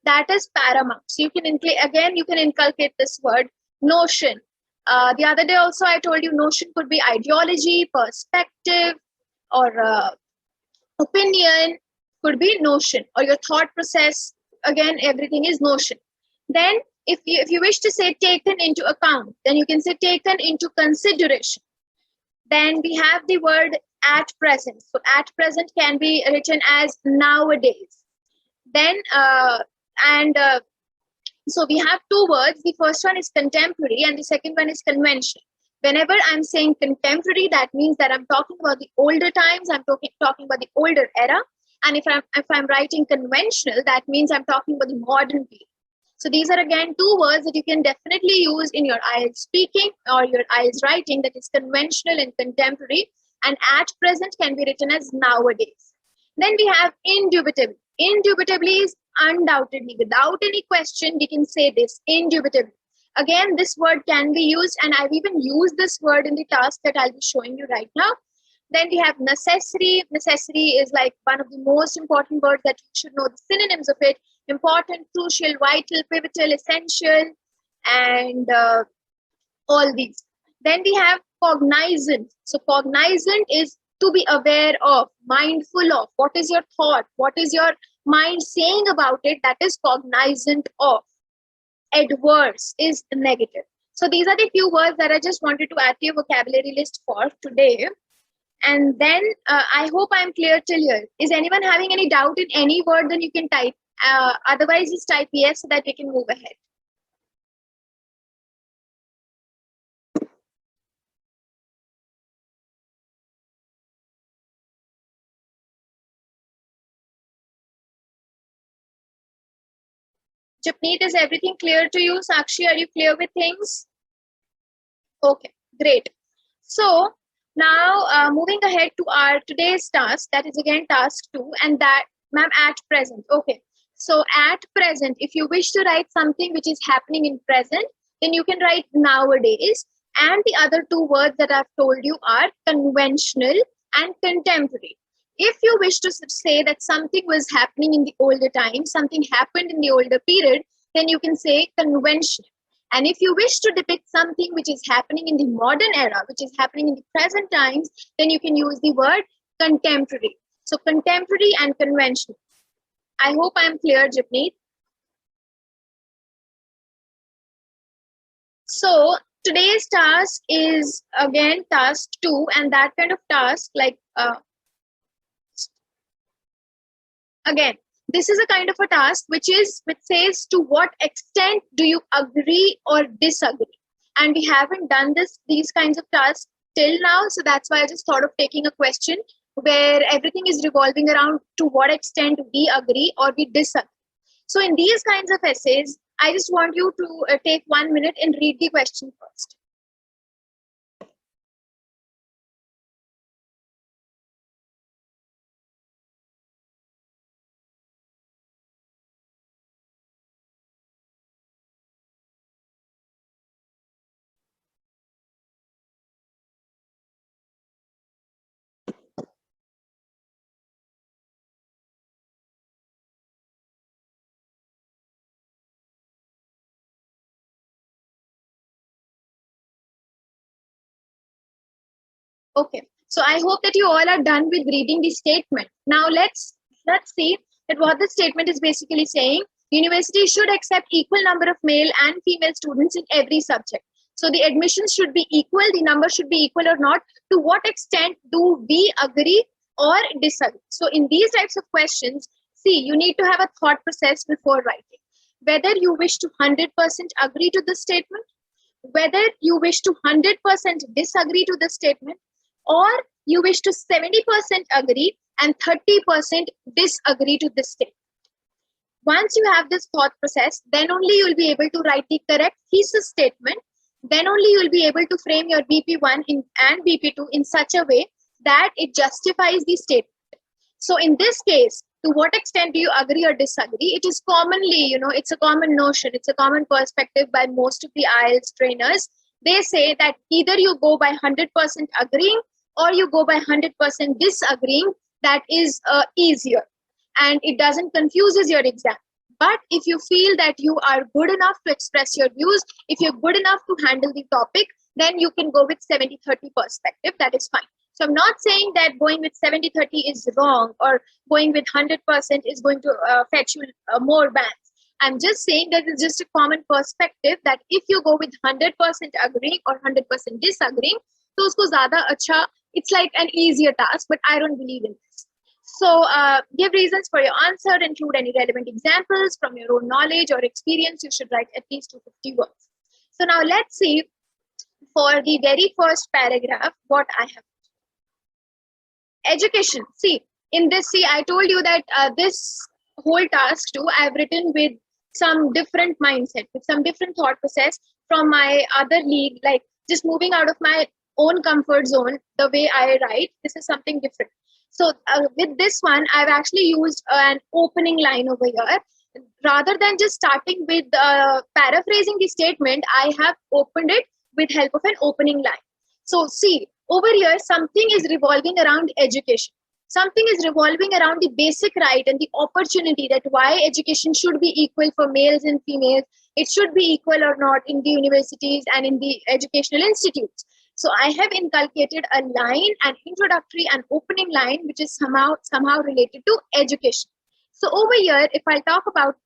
that is paramount. So you can again, you can inculcate this word notion. The other day also I told you notion could be ideology, perspective, or opinion, could be notion, or your thought process. Again, everything is notion. Then if you wish to say taken into account, then you can say taken into consideration. Then we have the word at present. So at present can be written as nowadays. Then so we have two words. The first one is contemporary and the second one is conventional. Whenever I'm saying contemporary, that means that I'm talking about the older times. I'm talking about the older era. And if I'm writing conventional, that means I'm talking about the modern period. So these are again two words that you can definitely use in your IELTS speaking or your IELTS writing, that is conventional and contemporary. And at present can be written as nowadays. Then we have indubitably. Indubitably is undoubtedly, without any question, we can say this, indubitably. Again, this word can be used, and I've even used this word in the task that I'll be showing you right now. Then we have necessary. Necessary is like one of the most important words that you should know the synonyms of it. Important, crucial, vital, pivotal, essential, and all these. Then we have cognizant. So cognizant is to be aware of, mindful of. What is your thought? What is your mind saying about it? That is cognizant of. Adverse is negative. So these are the few words that I just wanted to add to your vocabulary list for today. And then I hope I'm clear till here. Is anyone having any doubt in any word? Then you can type. Otherwise, just type yes so that we can move ahead. Japneet, is everything clear to you? Sakshi, are you clear with things? Okay, great. So now moving ahead to our today's task, that is again task 2, and that, ma'am, at present. Okay, so at present, if you wish to write something which is happening in present, then you can write nowadays. And the other two words that I've told you are conventional and contemporary. If you wish to say that something was happening in the older times, something happened in the older period, then you can say conventional. And if you wish to depict something which is happening in the modern era, which is happening in the present times, then you can use the word contemporary. So contemporary and conventional. I hope I'm clear, Japneet. So today's task is again task 2, and that kind of task, like again, this is a kind of a task which says to what extent do you agree or disagree. And we haven't done these kinds of tasks till now, so that's why I just thought of taking a question where everything is revolving around to what extent we agree or we disagree. So in these kinds of essays, I just want you to take 1 minute and read the question first. Okay, so I hope that you all are done with reading the statement. Now let's see that what the statement is basically saying. University should accept equal number of male and female students in every subject. So the admissions should be equal, the number should be equal or not. To what extent do we agree or disagree? So in these types of questions, see, you need to have a thought process before writing. Whether you wish to 100% agree to the statement, whether you wish to 100% disagree to the statement, or you wish to 70% agree and 30% disagree to this statement. Once you have this thought process, then only you will be able to write the correct thesis statement. Then only you will be able to frame your BP1 and BP2 in such a way that it justifies the statement. So in this case, to what extent do you agree or disagree? It is commonly, it's a common notion, it's a common perspective by most of the IELTS trainers. They say that either you go by 100% agreeing or you go by 100% disagreeing. That is easier and it doesn't confuses your exam. But if you feel that you are good enough to express your views, if you're good enough to handle the topic, then you can go with 70-30 perspective. That is fine. So I'm not saying that going with 70-30 is wrong, or going with 100% is going to fetch you more bands. I'm just saying that it's just a common perspective that if you go with 100% agreeing or 100% disagreeing, so usko zyada acha, it's like an easier task, but I don't believe in this. So give reasons for your answer, include any relevant examples from your own knowledge or experience. You should write at least 250 words. So now let's see for the very first paragraph what I have. Education. See, in this, I told you that this whole task too, I've written with some different mindset, with some different thought process from my other league, like just moving out of my own comfort zone, the way I write. This is something different. So with this one, I've actually used an opening line over here. Rather than just starting with paraphrasing the statement, I have opened it with help of an opening line. So see, over here, something is revolving around education. Something is revolving around the basic right and the opportunity that why education should be equal for males and females. It should be equal or not in the universities and in the educational institutes. So I have inculcated a line, an introductory and opening line, which is somehow related to education. So over here, if I talk about,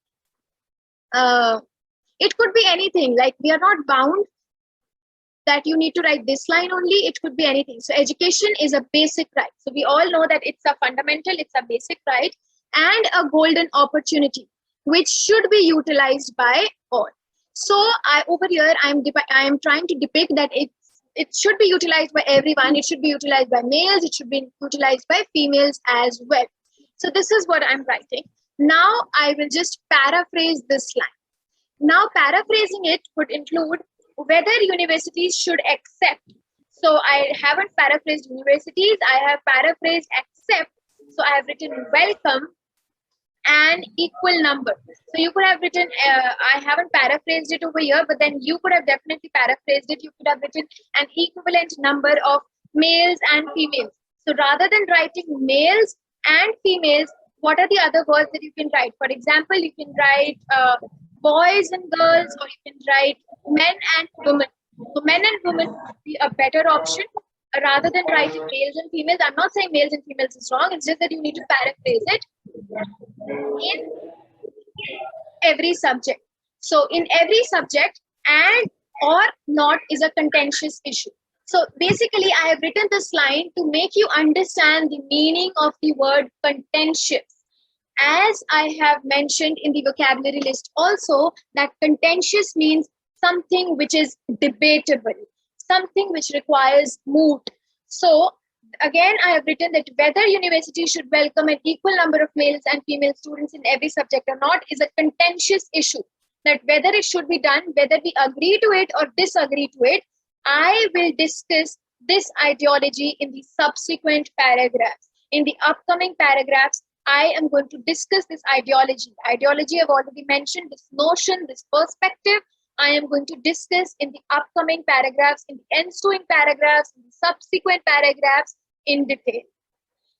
it could be anything, like we are not bound that you need to write this line only. It could be anything. So education is a basic right. So we all know that it's a fundamental, it's a basic right and a golden opportunity, which should be utilized by all. So over here, I am trying to depict that it should be utilized by everyone. It should be utilized by males. It should be utilized by females as well. So this is what I'm writing. Now I will just paraphrase this line. Now paraphrasing it would include whether universities should accept. So I haven't paraphrased universities. I have paraphrased accept. So I have written welcome an equal number. So you could have written, I haven't paraphrased it over here, but then you could have definitely paraphrased it. You could have written an equivalent number of males and females. So rather than writing males and females, what are the other words that you can write? For example, you can write boys and girls, or you can write men and women. So men and women would be a better option rather than writing males and females. I'm not saying males and females is wrong. It's just that you need to paraphrase it in every subject. So in every subject, and or not is a contentious issue. So basically, I have written this line to make you understand the meaning of the word contentious. As I have mentioned in the vocabulary list also, that contentious means something which is debatable, something which requires moot. So again, I have written that whether universities should welcome an equal number of males and female students in every subject or not is a contentious issue. That whether it should be done, whether we agree to it or disagree to it, I will discuss this ideology in the subsequent paragraphs. In the upcoming paragraphs, I am going to discuss this ideology. Ideology I've already mentioned, this notion, this perspective, I am going to discuss in the upcoming paragraphs, in the ensuing paragraphs, in the subsequent paragraphs in detail.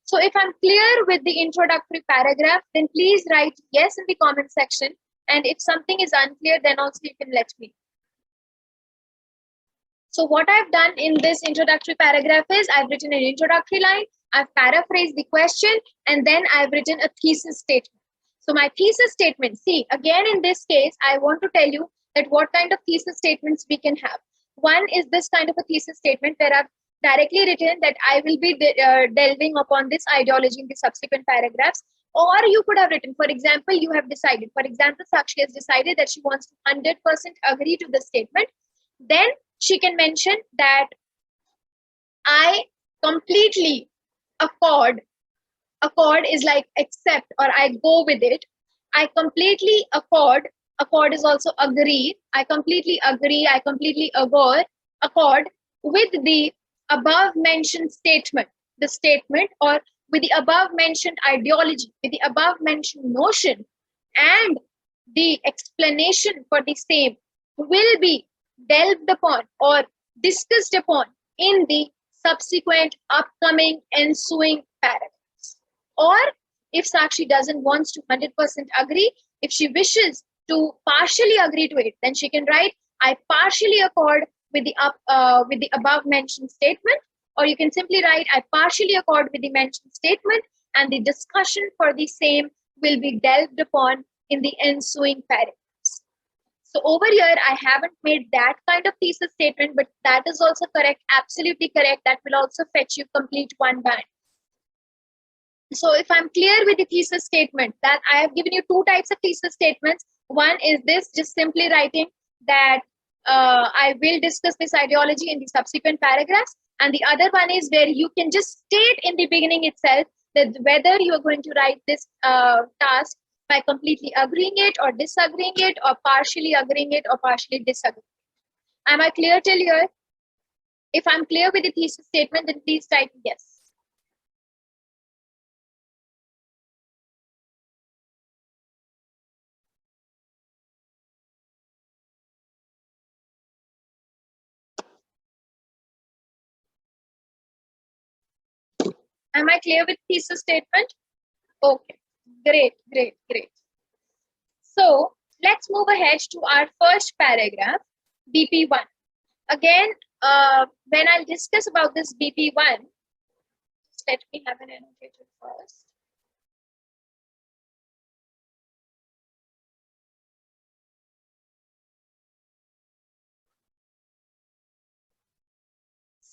So if I'm clear with the introductory paragraph, then please write yes in the comment section. And if something is unclear, then also you can let me know. So what I've done in this introductory paragraph is I've written an introductory line, I've paraphrased the question, and then I've written a thesis statement. So my thesis statement, see, again in this case, I want to tell you that what kind of thesis statements we can have. One is this kind of a thesis statement where I've directly written that I will be delving upon this ideology in the subsequent paragraphs. Or you could have written, for example, you have decided, for example, Sakshi has decided that she wants to 100% agree to the statement. Then she can mention that I completely accord is like accept, or I go with it. I completely accord is also agree. I completely agree, I completely accord with the above mentioned statement, the statement, or with the above mentioned ideology, with the above mentioned notion, and the explanation for the same will be delved upon or discussed upon in the subsequent upcoming ensuing paragraphs. Or if Sakshi doesn't want to 100% agree, If she wishes to partially agree to it, then she can write, I partially accord with the above mentioned statement, or you can simply write, I partially accord with the mentioned statement, and the discussion for the same will be delved upon in the ensuing paragraphs. So over here, I haven't made that kind of thesis statement, but that is also correct, absolutely correct. That will also fetch you complete one line. So if I'm clear with the thesis statement, that I have given you two types of thesis statements. One is this, just simply writing that I will discuss this ideology in the subsequent paragraphs. And the other one is where you can just state in the beginning itself that whether you are going to write this task by completely agreeing it or disagreeing it, or partially agreeing it or partially disagreeing. Am I clear till here? If I'm clear with the thesis statement, then please type yes. Am I clear with thesis statement? Okay, great, great, great. So let's move ahead to our first paragraph, BP1. Again, when I'll discuss about this BP1, let me have an annotator first.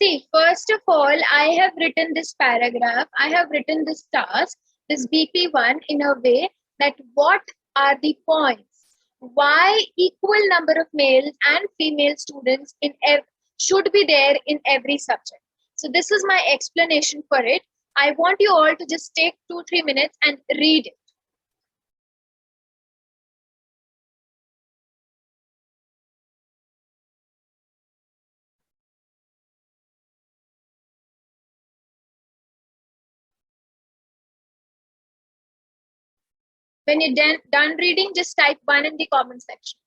See, first of all, I have written this paragraph, I have written this task, this BP1 in a way that what are the points? Why equal number of males and female students should be there in every subject. So this is my explanation for it. I want you all to just take 2-3 minutes and read it. When you're done reading, just type 1 in the comment section.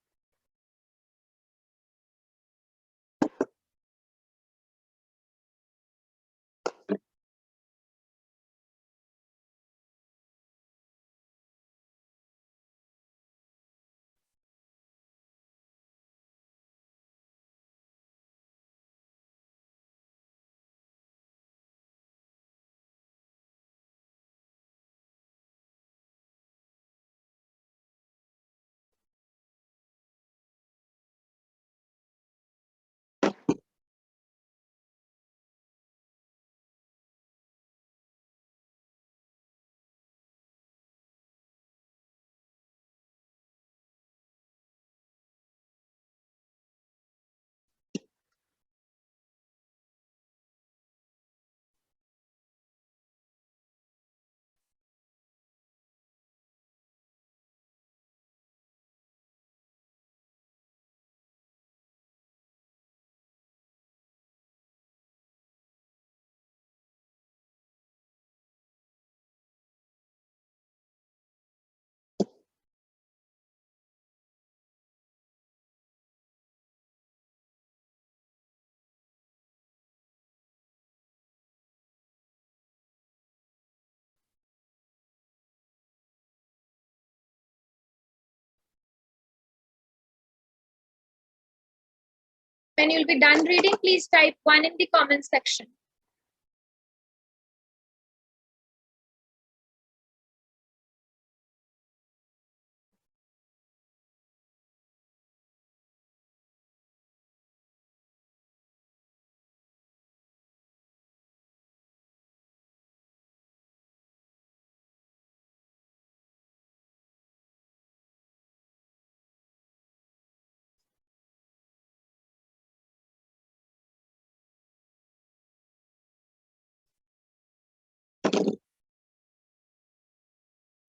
When you'll be done reading, please type 1 in the comment section.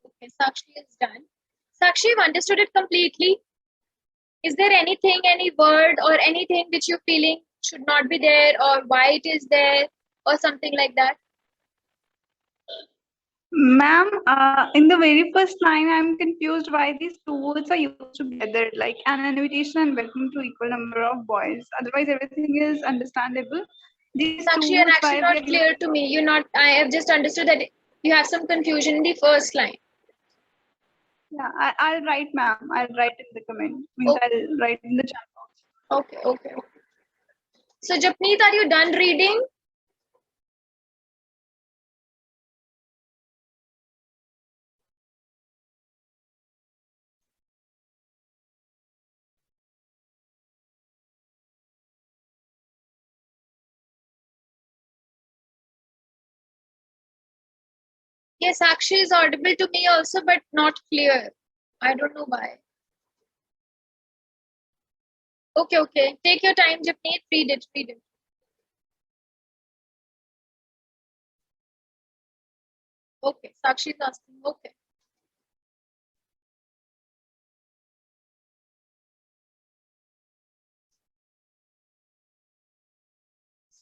Okay, Sakshi is done. Sakshi, you've understood it completely? Is there anything, any word or anything which you're feeling should not be there, or why it is there, or something like that? Ma'am, in the very first line, I'm confused why these two words are used together, like an invitation and welcome to equal number of boys. Otherwise, everything is understandable. These two Sakshi, you're words, actually not clear to me. I have just understood that you have some confusion in the first line. Yeah, I'll write, ma'am. I'll write in the comment. Means Okay, I'll write in the chat box. okay. So Japneet, are you done reading? Yes, Sakshi is audible to me also, but not clear. I don't know why. Okay. Take your time, Japneet. Read it. Okay, Sakshi is asking. Okay.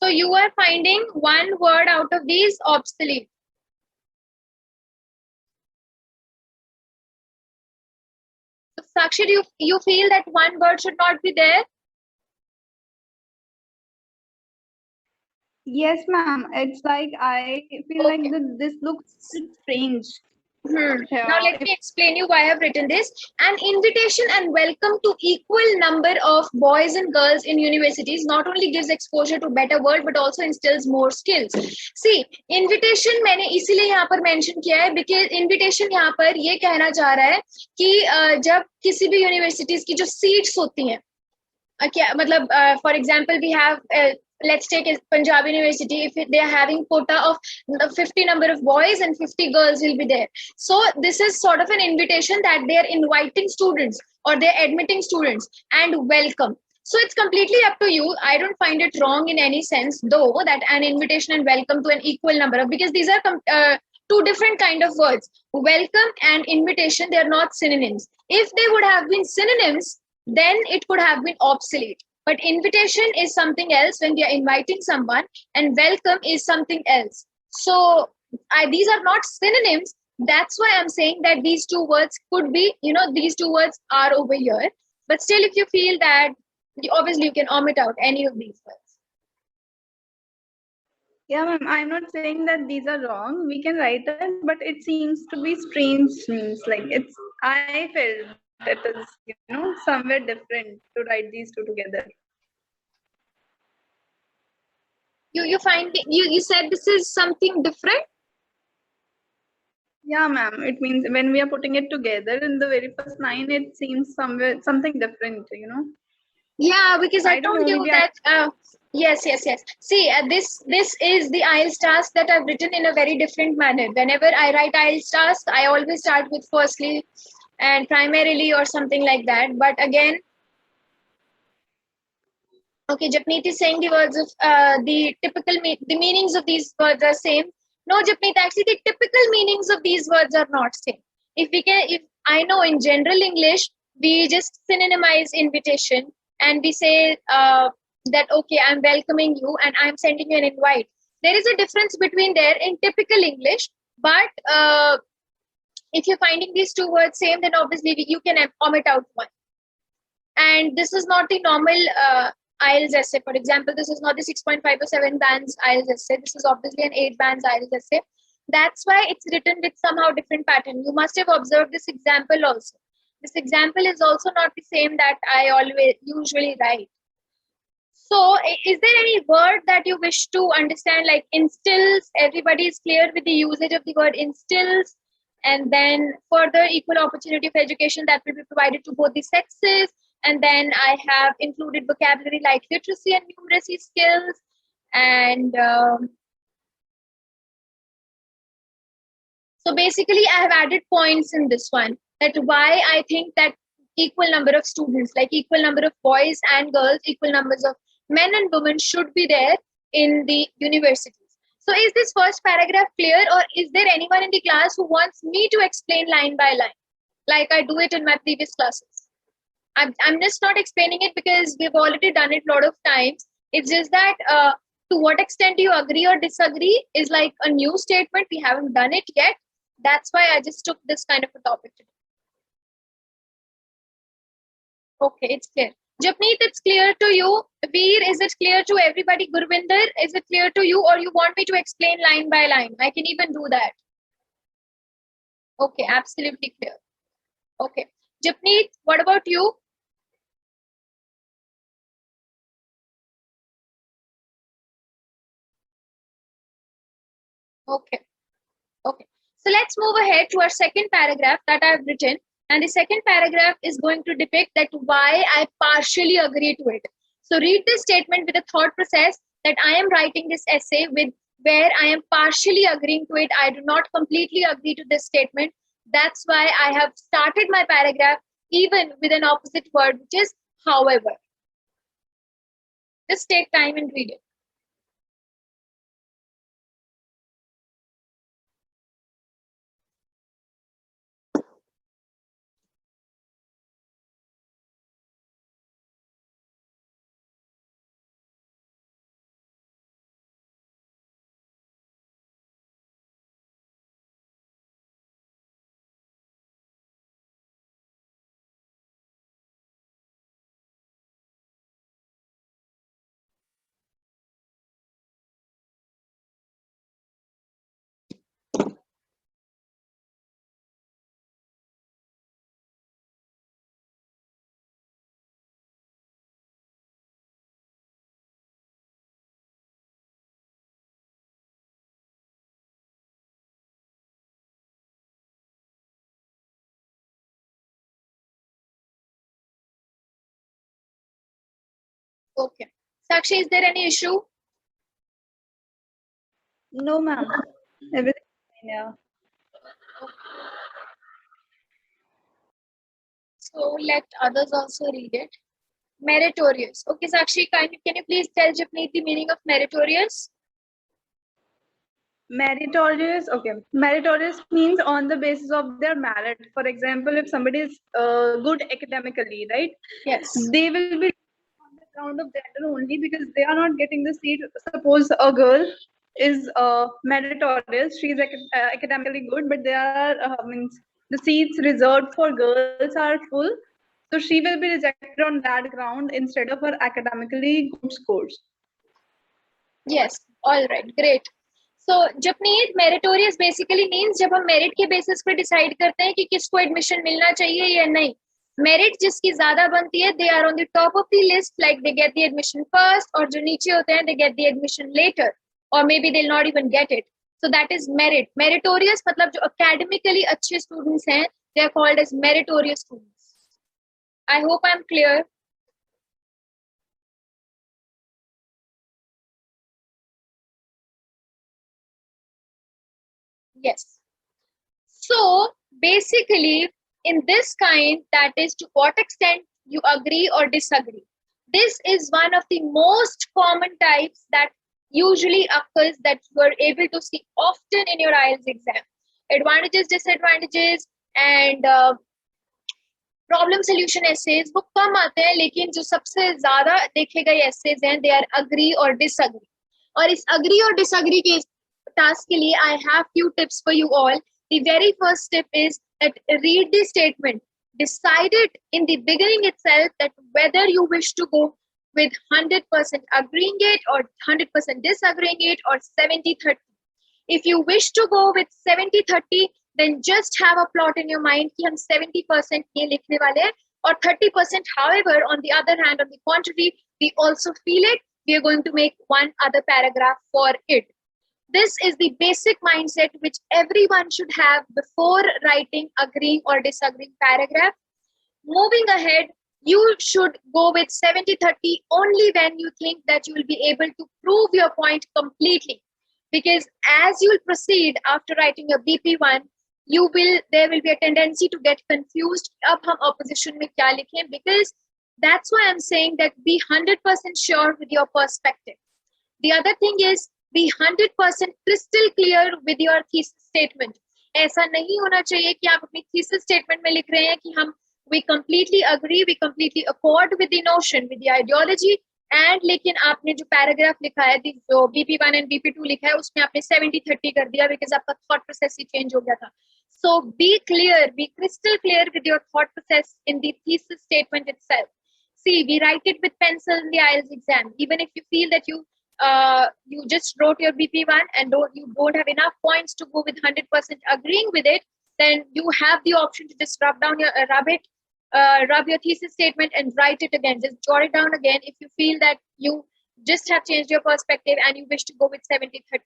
So you are finding one word out of these obsolete. So Sakshi, do you feel that one word should not be there? Yes, ma'am. It's like I feel like Okay. this looks a bit strange. Now let If me explain you why I've written this. An invitation and welcome to equal number of boys and girls in universities not only gives exposure to better world but also instills more skills. See, invitation मैंने इसीलिए यहाँ पर mention किया है because invitation यहाँ पर ये कहना चाह रहा है कि जब किसी भी universities की जो seats होती हैं क्या मतलब for example we have let's take Punjab University. If they are having quota of 50 number of boys and 50 girls will be there, so this is sort of an invitation that they are inviting students or they're admitting students and welcome. So it's completely up to you. I don't find it wrong in any sense though that an invitation and welcome to an equal number of, because these are two different kind of words. Welcome and invitation, they are not synonyms. If they would have been synonyms, then it could have been obsolete. But invitation is something else when we are inviting someone, and welcome is something else. So these are not synonyms. That's why I'm saying that these two words could be, these two words are over here. But still, if you feel that, obviously you can omit out any of these words. yeah, ma'am. I'm not saying that these are wrong. We can write it, but it seems to be strange. Means like it's. I felt that it is somewhere different to write these two together. You find you said this is something different. Yeah, ma'am. It means when we are putting it together in the very first line, it seems somewhere something different. Yeah, because I I don't told know. you Maybe that. Yes. See, this is the IELTS task that I've written in a very different manner. Whenever I write IELTS task, I always start with firstly and primarily or something like that. But again, okay, Japneet is saying the words of the typical the meanings of these words are same. No, Japneet, actually the typical meanings of these words are not same. If I know in general English, we just synonymize invitation and we say that okay, I'm welcoming you and I'm sending you an invite. There is a difference between there in typical English, but if you're finding these two words same, then obviously you can omit out one. And this is not the normal IELTS essay. For example, this is not the 6.5 or 7 bands IELTS essay. This is obviously an 8 bands IELTS essay. That's why it's written with somehow different pattern. You must have observed this example also. This example is also not the same that I usually write. So is there any word that you wish to understand, like instills? Everybody is clear with the usage of the word instills. And then further equal opportunity of education that will be provided to both the sexes. And then I have included vocabulary like literacy and numeracy skills. And so basically I have added points in this one, that why I think that equal number of students, like equal number of boys and girls, equal numbers of men and women should be there in the universities. So is this first paragraph clear, or is there anyone in the class who wants me to explain line by line like I do it in my previous classes? I'm just not explaining it because we've already done it a lot of times. It's just that to what extent you agree or disagree is like a new statement. We haven't done it yet. That's why I just took this kind of a topic today. Okay, it's clear. Japneet, it's clear to you. Veer, is it clear to everybody? Gurvinder, is it clear to you, or you want me to explain line by line? I can even do that. Okay, absolutely clear. Okay. Japneet, what about you? Okay. Okay. So let's move ahead to our second paragraph that I've written. And the second paragraph is going to depict that why I partially agree to it. So read this statement with a thought process that I am writing this essay with where I am partially agreeing to it. I do not completely agree to this statement. That's why I have started my paragraph even with an opposite word, which is however. Just take time and read it. Okay. Sakshi, is there any issue? No, ma'am. Everything fine, yeah. So let others also read it. Meritorious. Okay, Sakshi, can you please tell Japneet the meaning of meritorious? Meritorious, okay. Meritorious means on the basis of their merit. For example, if somebody is good academically, right? Yes. They will be on the ground of gender only because they are not getting the seat. Suppose a girl is meritorious, she is academically good, but there are means the seats reserved for girls are full, so she will be rejected on that ground instead of her academically good scores. Yes. All right. Great. So Japneet, meritorious basically means जब हम merit के basis पे decide करते हैं कि किसको admission मिलना चाहिए या नहीं. Merit जिसकी ज़्यादा बनती है, they are on the top of the list, like they get the admission first, और जो नीचे होते हैं, they get the admission later, or maybe they'll not even get it. So that is merit. Meritorious मतलब जो academically अच्छे students हैं, they are called as meritorious students. I hope I'm clear. Yes. So basically, in this kind, that is to what extent you agree or disagree. This is one of the most common types that usually occurs that you are able to see often in your IELTS exam. Advantages, disadvantages, and problem solution essays वो कम आते हैं, लेकिन जो सबसे ज्यादा देखे गए एसेज हैं, दे आर अग्री और डिसअग्री. और इस अग्री और डिसअग्री के टास्क के लिए I have few tips for you all. The very first tip is that read the statement, decide it in the beginning itself that whether you wish to go with 100% agreeing it or 100% disagreeing it or 70-30. If you wish to go with 70-30, then just have a plot in your mind कि हम 70% ये लिखने वाले हैं और 30%. However, on the other hand, on the contrary, we also feel it. We are going to make one other paragraph for it. This is the basic mindset which everyone should have before writing agreeing or disagreeing paragraph. Moving ahead, you should go with 70-30 only when you think that you will be able to prove your point completely. Because as you will proceed after writing your BP1, there will be a tendency to get confused. अब हम opposition में क्या लिखें? Because that's why I'm saying that be 100% sure with your perspective. The other thing is be 100% crystal clear with your thesis statement. ऐसा नहीं होना चाहिए कि आप अपनी thesis statement में लिख रहे हैं कि हम we completely agree, we completely accord with the notion, with the ideology, and लेकिन आपने जो paragraph लिखा है, जो BP1 and BP2 लिखा है, उसमें आपने 70-30 कर दिया because आपका thought process ही change हो गया था. So be clear, be crystal clear with your thought process in the thesis statement itself. See, we write it with pencil in the IELTS exam. Even if you feel that you just wrote your BP1 and you don't have enough points to go with 100% agreeing with it, then you have the option to just rub your thesis statement and write it again. Just jot it down again if you feel that you just have changed your perspective and you wish to go with 70-30.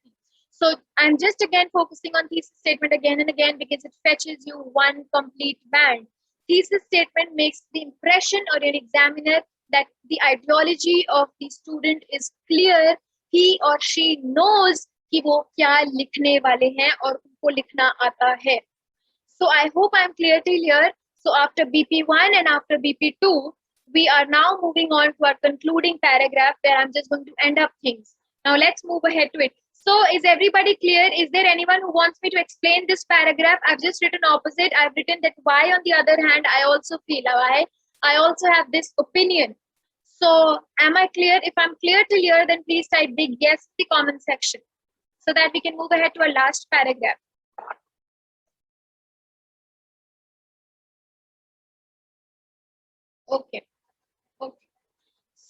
So I'm just again focusing on thesis statement again and again because it fetches you one complete band. Thesis statement makes the impression on an examiner that the ideology of the student is clear. He or she knows कि वो क्या लिखने वाले हैं और उनको लिखना आता है. So I hope I'm clear till here. So after BP1 and after BP2, we are now moving on to our concluding paragraph where I'm just going to end up things. Now let's move ahead to it. So is everybody clear? Is there anyone who wants me to explain this paragraph? I've just written opposite. I've written that why on the other hand, I also feel why I also have this opinion. So am I clear? If I'm clear till here, then please type big yes in the comment section so that we can move ahead to our last paragraph. Okay.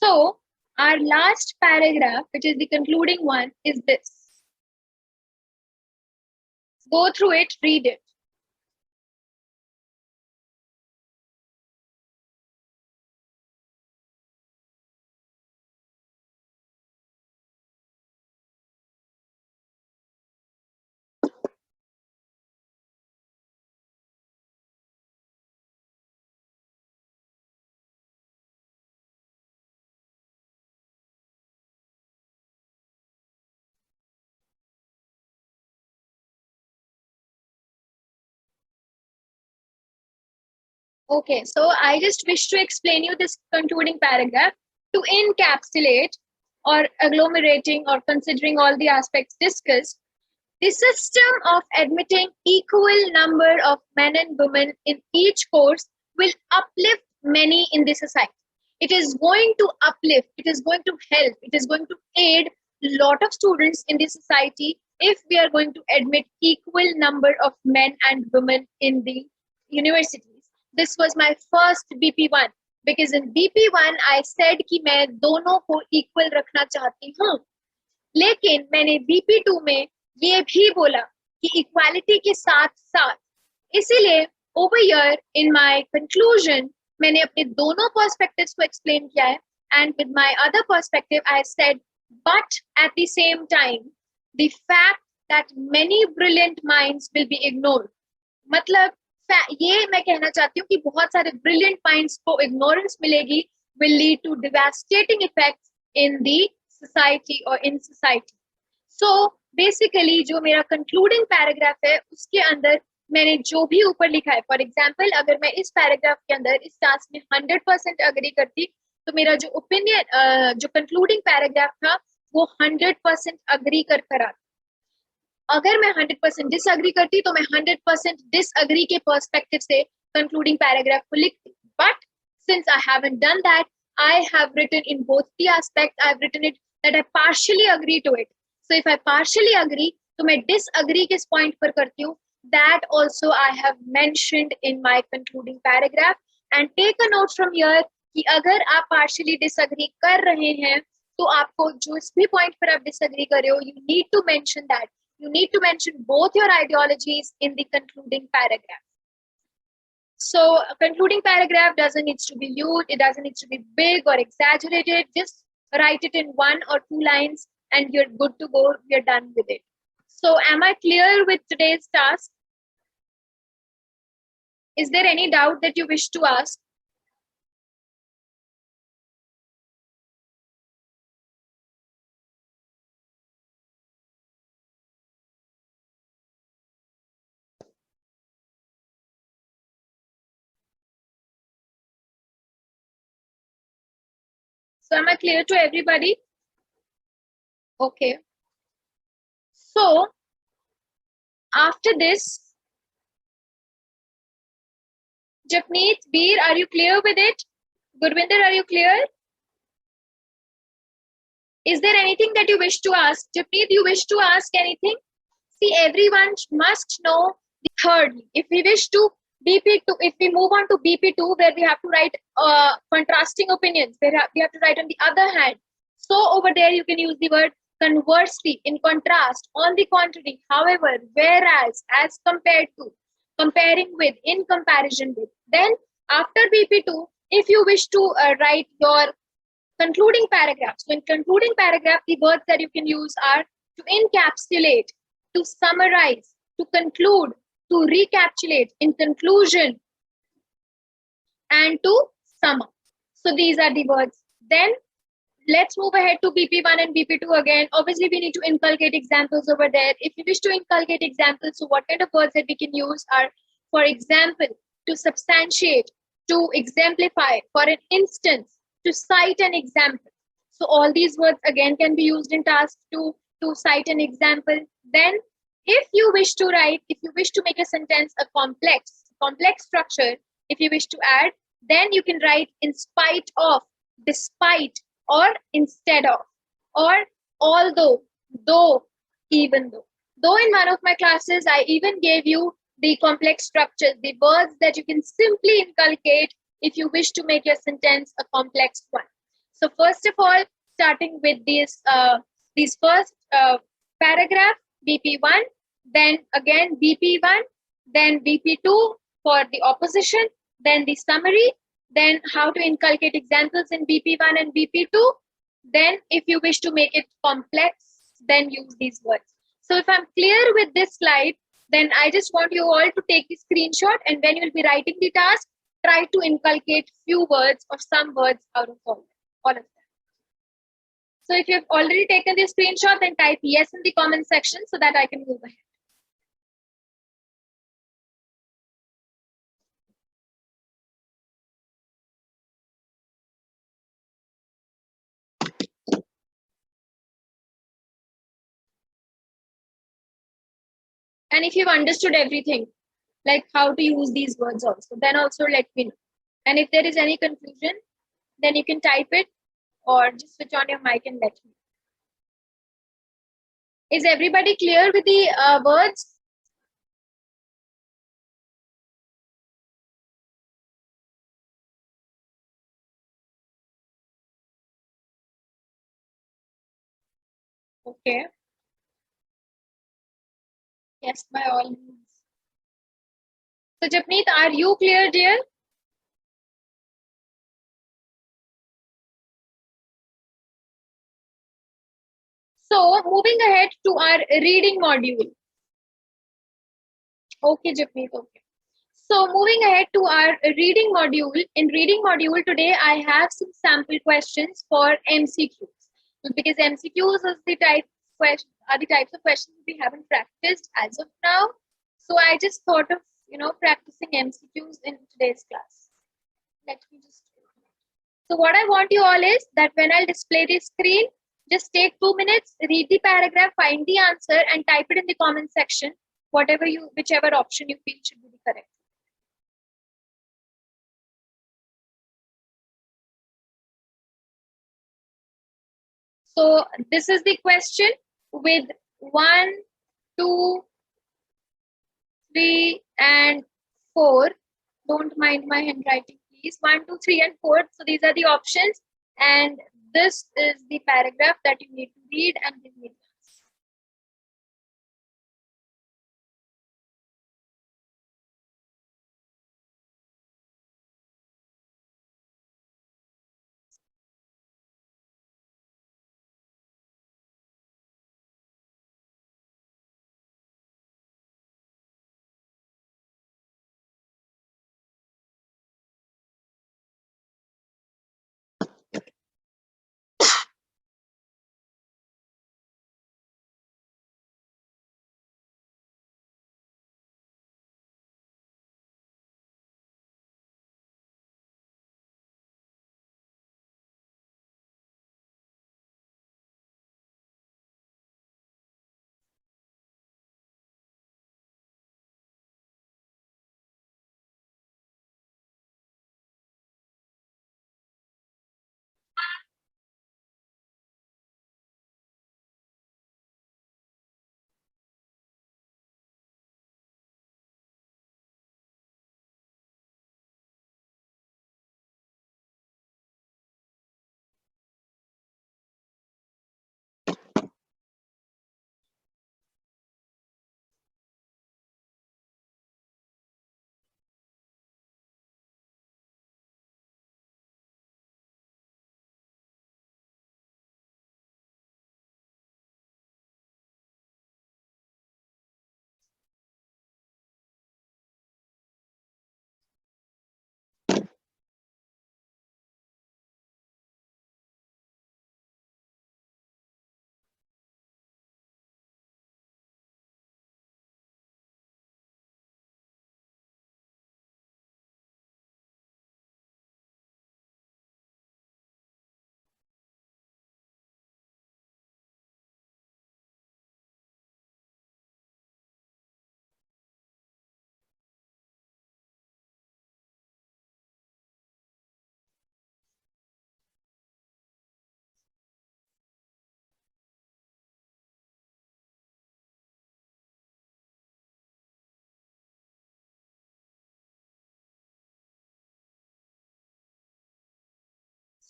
So our last paragraph, which is the concluding one, is this. Go through it, read it. Okay, so I just wish to explain you this concluding paragraph to encapsulate or agglomerating or considering all the aspects discussed. The system of admitting equal number of men and women in each course will uplift many in the society. It is going to uplift, it is going to help, it is going to aid a lot of students in the society if we are going to admit equal number of men and women in the universities. This was my first BP1 because in BP1 I said कि मैं दोनों को equal रखना चाहती हूँ, लेकिन मैंने BP2 में ये भी बोला कि इक्वालिटी के साथ साथ, इसीलिए over here in my conclusion मैंने अपने दोनों perspectives को explain किया है, and with my other perspective I said but at the same time the fact that many brilliant minds will be ignored. मतलब ये मैं कहना चाहती हूँ कि बहुत सारे brilliant minds को ignorance मिलेगी will lead to devastating effects in the society or in society. So basically जो मेरा concluding paragraph है उसके अंदर मैंने जो भी ऊपर लिखा है, for example अगर मैं इस paragraph के अंदर इस task में 100% agree करती तो मेरा जो opinion जो concluding paragraph था वो 100% agree कर आता. अगर मैं 100% disagree करती तो मैं 100% disagree के perspective से concluding paragraph को लिखती. But since I haven't done that, I have written in both the aspects. I've written it that I partially agree to it. So if I partially agree, तो मैं disagree किस point पर करती हूँ, that also I have mentioned in my concluding paragraph. And take a note from here कि अगर आप partially disagree कर रहे हैं तो आपको जो इस भी point पर आप disagree कर रहे हो, you need to mention that. You need to mention both your ideologies in the concluding paragraph. So a concluding paragraph doesn't need to be huge, it doesn't need to be big or exaggerated. Just write it in 1 or 2 lines and you're good to go, you're done with it. So am I clear with today's task? Is there any doubt that you wish to ask? So am I clear to everybody? Okay. So after this, Japneet, Veer, are you clear with it? Gurvinder, are you clear? Is there anything that you wish to ask? Japneet, you wish to ask anything? See, everyone must know the thirdly. If we wish to BP2, if we move on to BP2 where we have to write contrasting opinions, where we have to write on the other hand. So over there you can use the word conversely, in contrast, on the contrary, however, whereas, as compared to. comparing with, in comparison with. Then after BP2, if you wish to write your concluding paragraph. So in concluding paragraph, the words that you can use are to encapsulate, to summarize, to conclude, to recapitulate, in conclusion, and to sum up. So these are the words. Then let's move ahead to BP1 and BP2 again. Obviously, we need to inculcate examples over there. If you wish to inculcate examples, so what kind of words that we can use are, for example, to substantiate, to exemplify, for an instance, to cite an example. So all these words again can be used in task 2 to cite an example. Then if you wish to write, if you wish to make a sentence a complex structure, if you wish to add, then you can write in spite of, despite, or instead of, or although, though, even though. Though in one of my classes, I even gave you the complex structures, the words that you can simply inculcate if you wish to make your sentence a complex one. So first of all, starting with these first paragraph, BP1, then again BP1, then BP2 for the opposition, then the summary, then how to inculcate examples in BP1 and BP2. Then if you wish to make it complex, then use these words. So if I'm clear with this slide, then I just want you all to take the screenshot, and when you will be writing the task, try to inculcate few words or some words out of all of them. So if you've already taken the screenshot, then type yes in the comment section so that I can move ahead. And if you've understood everything, like how to use these words also, then also let me know. And if there is any confusion, then you can type it or just switch on your mic and let me know. Is everybody clear with the words? Okay. Yes, by all means. So Japneet, are you clear, dear? So moving ahead to our reading module. Okay, Japneet, okay. So moving ahead to our reading module. In reading module today, I have some sample questions for MCQs. Because MCQs is the types of questions we haven't practiced as of now. So I just thought of practicing MCQs in today's class. Let me just. So what I want you all is that when I'll display the screen, just take 2 minutes, read the paragraph, find the answer, and type it in the comment section. Whichever option you feel should be the correct. So this is the question with 1, 2, 3, and 4. Don't mind my handwriting, please. 1, 2, 3, and 4. So these are the options, and this is the paragraph that you need to read and give me.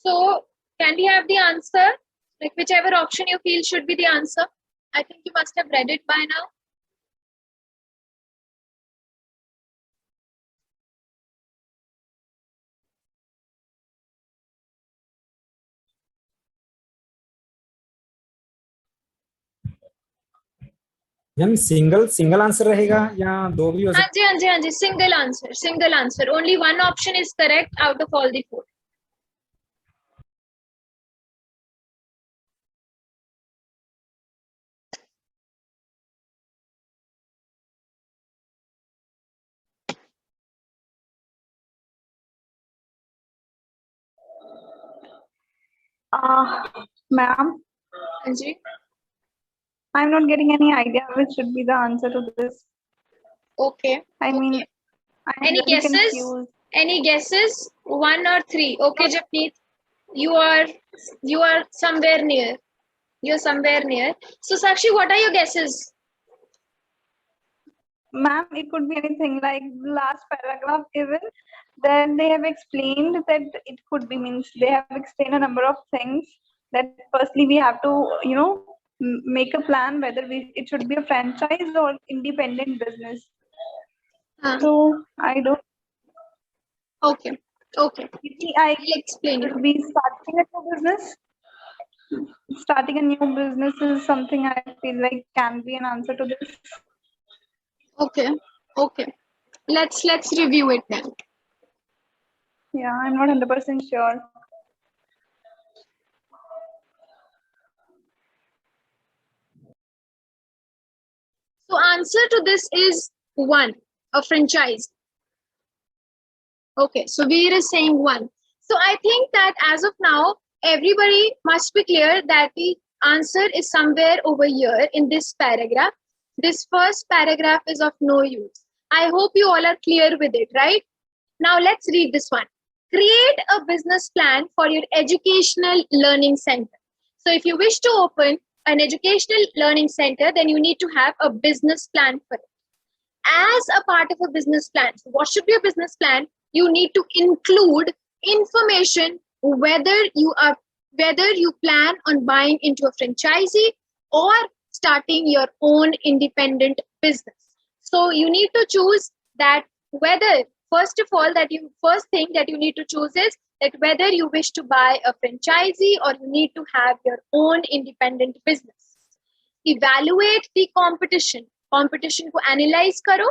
So can we have the answer? Like whichever option you feel should be the answer. I think you must have read it by now. Ma'am single answer रहेगा या दो भी हो हाँ सकते? जी, हाँ जी, single answer. Only one option is correct out of all the 4. Ma'am, हाँ जी. I'm not getting any idea which should be the answer to this. Okay. I mean, okay. I'm Any very guesses? confused. Any guesses? 1 or 3? Okay, Japneet. You are somewhere near. You're somewhere near. So Sakshi, what are your guesses? Ma'am, it could be anything like the last paragraph even. Then they have explained that it could be means they have explained a number of things that firstly we have to, make a plan whether it should be a franchise or independent business. So I don't. Okay. Okay. I I'll explain should you. be starting a new business. Starting a new business is something I feel like can be an answer to this. Okay. Okay. Let's review it then. Yeah, I'm not 100% sure. So answer to this is 1, a franchise. Okay, so Veer is saying 1. So I think that as of now, everybody must be clear that the answer is somewhere over here in this paragraph. This first paragraph is of no use. I hope you all are clear with it, right? Now let's read this one. Create a business plan for your educational learning center. So if you wish to open an educational learning center, then you need to have a business plan for it. As a part of a business plan, so what should be a business plan? You need to include information whether you plan on buying into a franchisee or starting your own independent business. So you need to choose that whether, first of all, first thing that you need to choose is that whether you wish to buy a franchisee or you need to have your own independent business. Evaluate the competition को analyse करो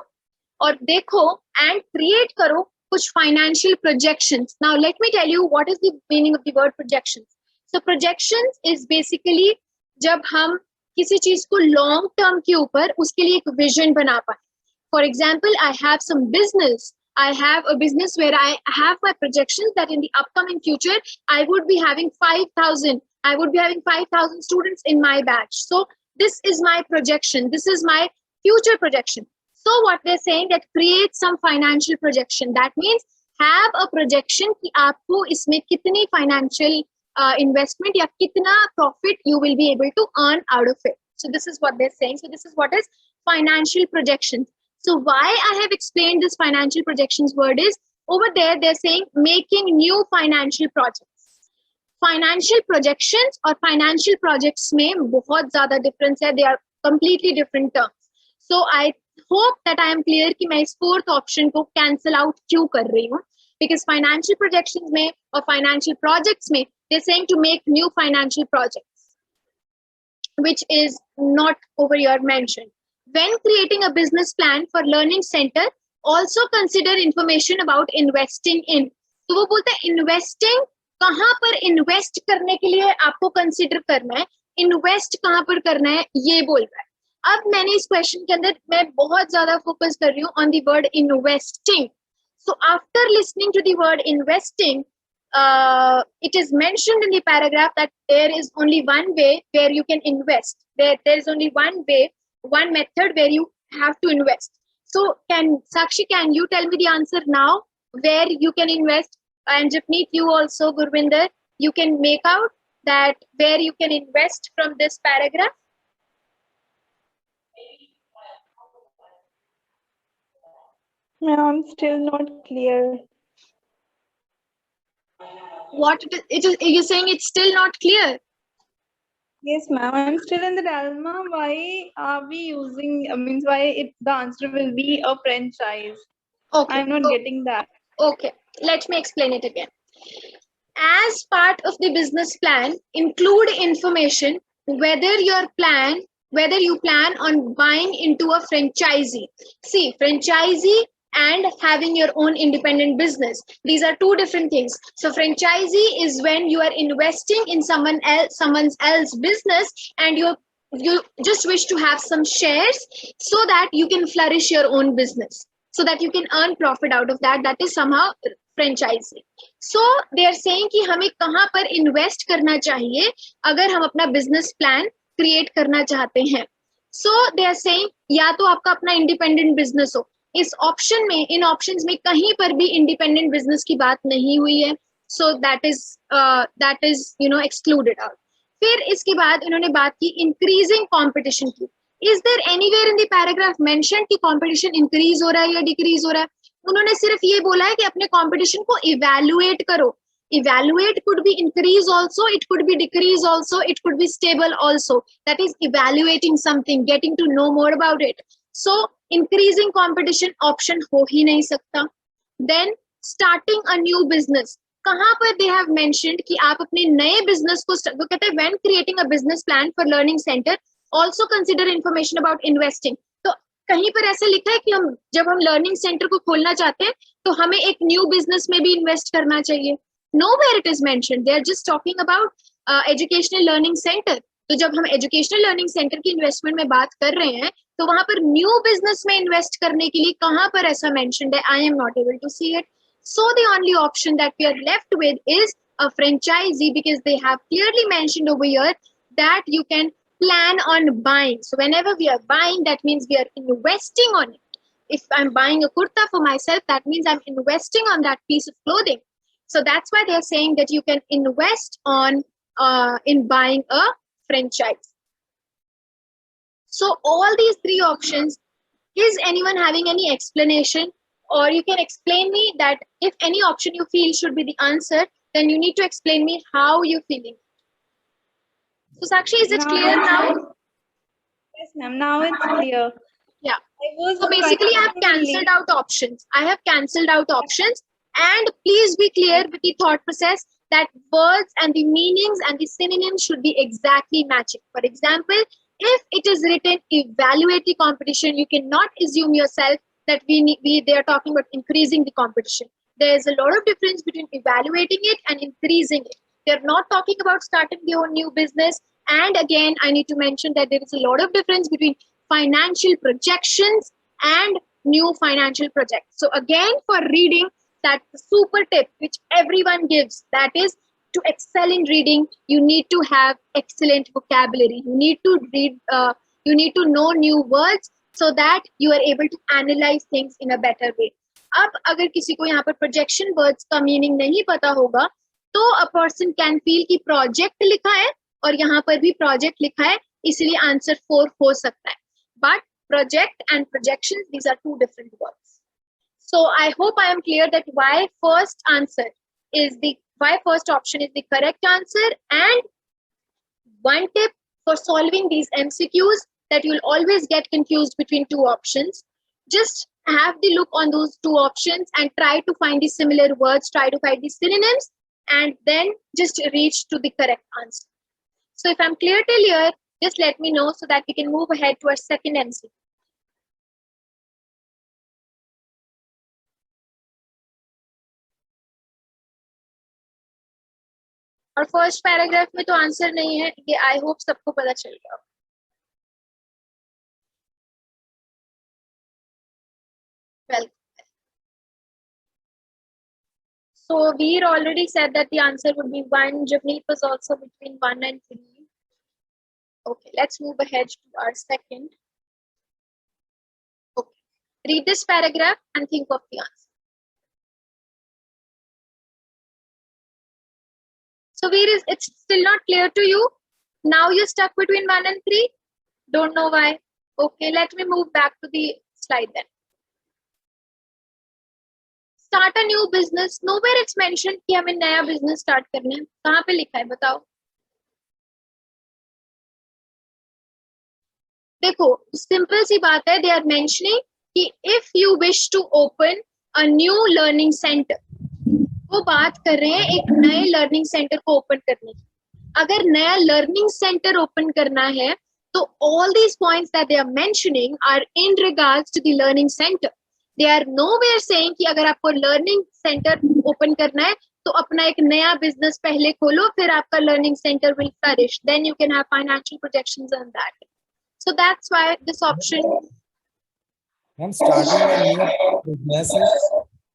और देखो and create करो कुछ financial projections. Now let me tell you what is the meaning of the word projections. So projections is basically जब हम किसी चीज को long term के ऊपर उसके लिए एक vision बना पाए. For example, I have some business. I have a business where I have my projections that in the upcoming future I would be having 5,000 students in my batch. So this is my projection. This is my future projection. So what they're saying that create some financial projection. That means have a projection कि आपको इसमें कितनी financial investment या कितना profit you will be able to earn out of it. So this is what they're saying. So this is what is financial projections. So why I have explained this financial projections word is over there they're saying making new financial projects. Financial projections और financial projects में बहुत ज़्यादा difference है. They are completely different terms. So I hope that I am clear कि मैं इस fourth option को cancel out क्यों कर रही हूँ. Because financial projections में और financial projects में they're saying to make new financial projects, which is not over here mentioned. When creating a business plan for learning center, also consider information about investing in. तो वो बोलते हैं investing कहाँ पर invest करने के लिए आपको कंसिडर करना है, इन्वेस्ट कहाँ पर करना है ये बोल रहा है. अब मैंने इस क्वेश्चन के अंदर मैं बहुत ज्यादा फोकस कर रही हूँ on the word investing. So after listening to the word investing, it is mentioned in the paragraph that there is only one way where you can invest. There is only one way, one method where you have to invest. So Sakshi, can you tell me the answer now where you can invest? And Japneet, you also, Gurvinder, you can make out that where you can invest from this paragraph. No, I'm still not clear. What it is, you're saying it's still not clear. Yes, ma'am. I'm still in the dilemma. Why are we using? Means why the answer will be a franchise? Okay. I'm not getting that. Okay. Let me explain it again. As part of the business plan, include information whether whether you plan on buying into a franchisee. See, franchisee and having your own independent business, these are two different things. So franchisee is when you are investing in someone else business, and you just wish to have some shares so that you can flourish your own business, so that you can earn profit out of that. That is somehow franchisee. So they are saying कि हमें कहाँ पर invest करना चाहिए अगर हम अपना business plan create करना चाहते हैं. सो दे आर सेइंग या तो आपका अपना इंडिपेंडेंट बिजनेस हो. इस ऑप्शन में, इन ऑप्शंस में कहीं पर भी इंडिपेंडेंट बिजनेस की बात नहीं हुई है. So that is excluded out. फिर इसके बाद इन्होंने बात की इंक्रीजिंग कॉम्पिटिशन की. Is there anywhere in the paragraph mention कि कॉम्पिटिशन इंक्रीज हो रहा है या डिक्रीज हो रहा है? उन्होंने सिर्फ ये बोला है कि अपने कंपटीशन को इवैल्यूएट करो. Evaluate could be increase also, it could be decrease also, it could be stable also. That is evaluating something, getting to know more about it. So increasing competition option हो ही नहीं सकता. Then starting a new business. कहाँ पर they have mentioned कि आप अपने नए business को वो कहते हैं when creating a business plan for learning center also consider information about investing. तो कहीं पर ऐसा लिखा है कि हम जब हम लर्निंग सेंटर को खोलना चाहते हैं तो हमें एक न्यू बिजनेस में भी इन्वेस्ट करना चाहिए. Nowhere it is mentioned. They are just talking about educational learning center. तो जब हम एजुकेशनल लर्निंग सेंटर की इन्वेस्टमेंट में बात कर रहे हैं तो वहां पर न्यू बिजनेस में इन्वेस्ट करने के लिए कहां पर ऐसा मेंशन्ड है? I am not able to see it. So the only option that we are left with is a franchisee, because they have clearly mentioned over here that you can plan on buying. So whenever we are buying, that means we are investing on it. If I'm buying a kurta for myself, that means I'm investing on that piece of clothing. So that's why they're saying that you can invest on in buying a franchise. So all these three options, is anyone having any explanation? Or you can explain me that if any option you feel should be the answer, then you need to explain me how you're feeling. So Sakshi, is it clear now? Yes, ma'am. Now it's clear. Yeah. So basically, I have cancelled out options. I have cancelled out options. And please be clear with the thought process that words and the meanings and the synonyms should be exactly matching. For example, if it is written evaluate the competition, you cannot assume yourself that they are talking about increasing the competition. There is a lot of difference between evaluating it and increasing it. They are not talking about starting your new business. And again, I need to mention that there is a lot of difference between financial projections and new financial projects. So again, for reading, that super tip which everyone gives, that is to excel in reading, you need to have excellent vocabulary. You need to read, you need to know new words so that you are able to analyze things in a better way. अब अगर किसी को यहाँ पर projection words का meaning नहीं पता होगा तो a person can feel कि project लिखा है और यहाँ पर भी project लिखा है, इसलिए answer 4 हो सकता है. But project and projections, these are two different words. So I hope I am clear that why first option is the correct answer. And one tip for solving these MCQs, that you'll always get confused between two options. Just have the look on those two options and try to find the similar words, try to find the synonyms, and then just reach to the correct answer. So if I'm clear till here, just let me know so that we can move ahead to our second MCQ. और first paragraph में तो answer नहीं है, ये I hope सबको पता चल गया. Well, so Veer already said that the answer would be 1. Javneet was also between 1 and 3. Okay, let's move ahead to our second. Okay, read this paragraph and think of the answer. So Veer, it's still not clear to you? Now you're stuck between 1 and 3? Don't know why. Okay, let me move back to the slide then. start a new business, nowhere it's mentioned कि हमें नया business start करना है. कहाँ पे लिखा है बताओ? देखो, simple सी बात है, they are mentioning कि if you wish to open a new learning center, वो बात कर रहे हैं एक नए learning center को open करने की. अगर नया learning center open करना है, तो all these points that they are mentioning are in regards to the learning center. They are nowhere saying कि अगर आपको learning center open करना है, तो अपना एक नया business पहले खोलो, फिर आपका learning center will flourish. Then you can have financial projections on that. So that's why this option. Ma'am starting a new business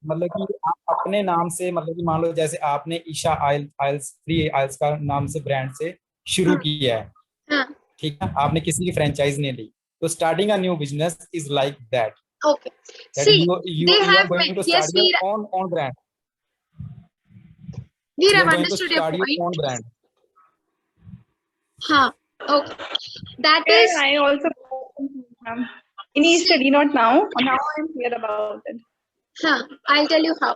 मतलब कि आप अपने नाम से, मतलब कि मान लो जैसे आपने ईशा आइल्स फ्री आइल्स का नाम से ब्रांड से शुरू किया है, हाँ. ठीक है, आपने किसी की फ्रेंचाइज नहीं ली, तो starting a new business is like that. Okay. That See, you they are have going to yes, start your own brand. Veer, You I've are going to understood your start your point. own brand. Huh. Okay. That Yeah, is. I also initially, not now. Now I'm clear about it. Huh, I'll tell you how.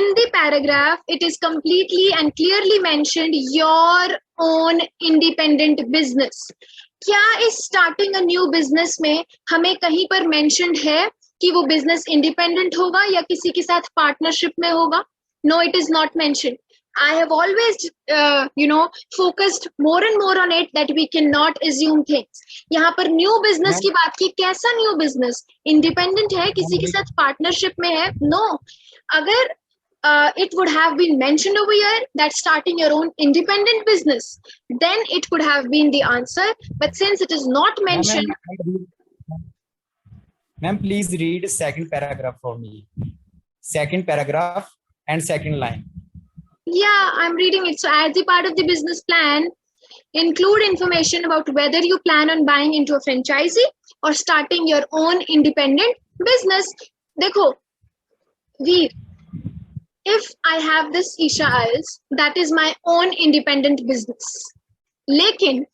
In the paragraph, it is completely and clearly mentioned your own independent business. क्या इस starting a new business में हमें कहीं पर mentioned है कि वो business independent होगा या किसी के साथ partnership में होगा? No, it is not mentioned. I have always, focused more and more on it that we cannot assume things. यहाँ पर new business की बात की, कैसा new business? Independent है, किसी के साथ partnership में है? No. अगर it would have been mentioned over here that starting your own independent business, then it could have been the answer. But since it is not mentioned, Ma'am, please read second paragraph for me. Second paragraph and second line. yeah, I'm reading it. So as the part of the business plan, include information about whether you plan on buying into a franchisee or starting your own independent business. देखो, Veer, if I have this Isha IELTS, that is my own independent business. लेकिन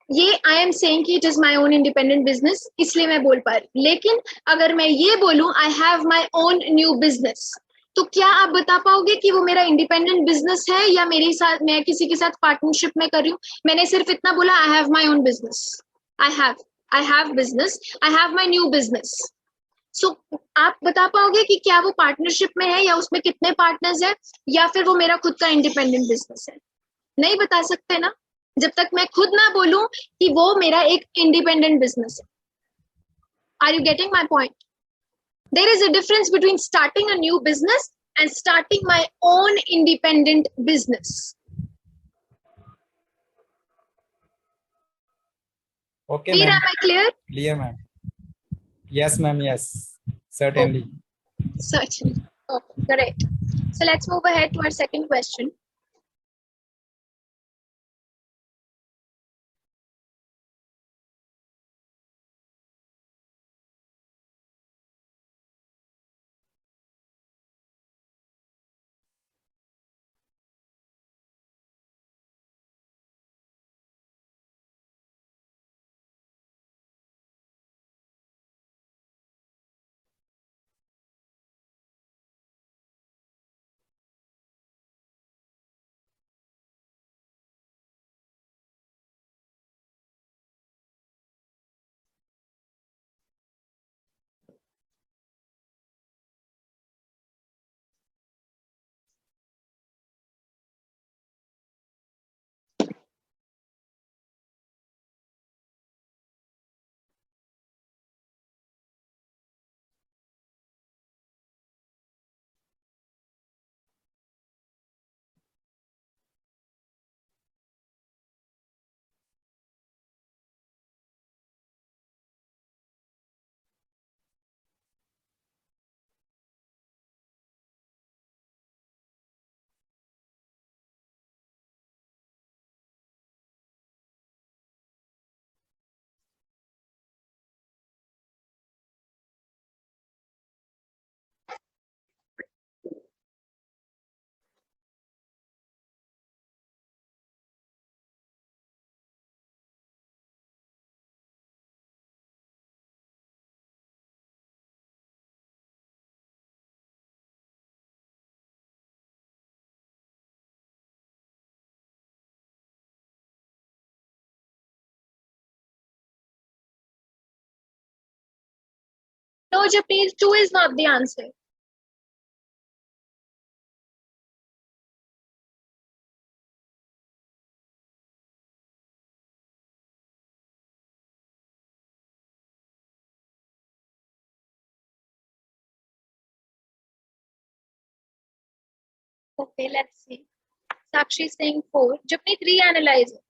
ये I am saying कि it is my own independent business, इसलिए मैं बोल पा रही. लेकिन अगर मैं ये बोलूं I have my own new business, तो क्या आप बता पाओगे कि वो मेरा इंडिपेंडेंट बिजनेस है या मेरे साथ मैं किसी के साथ पार्टनरशिप में कर रही हूँ? मैंने सिर्फ इतना बोला I have my own business, I have business, I have my new business. So आप बता पाओगे कि क्या वो पार्टनरशिप में है या उसमें कितने पार्टनर्स हैं या फिर वो मेरा खुद का इंडिपेंडेंट बिजनेस है? नहीं बता सकते ना, जब तक मैं खुद ना बोलूं कि वो मेरा एक इंडिपेंडेंट बिजनेस है. Are you getting my point? There is a difference between starting a new business and starting my own independent business. Okay, Veer, ma'am. am I clear? Clear, ma'am. Yes, ma'am. Yes, certainly. Certainly. Okay, correct. So let's move ahead to our second question. No, Japanese 2 is not the answer. Okay, let's see. Sakshi is saying 4. Japni, reanalyze it.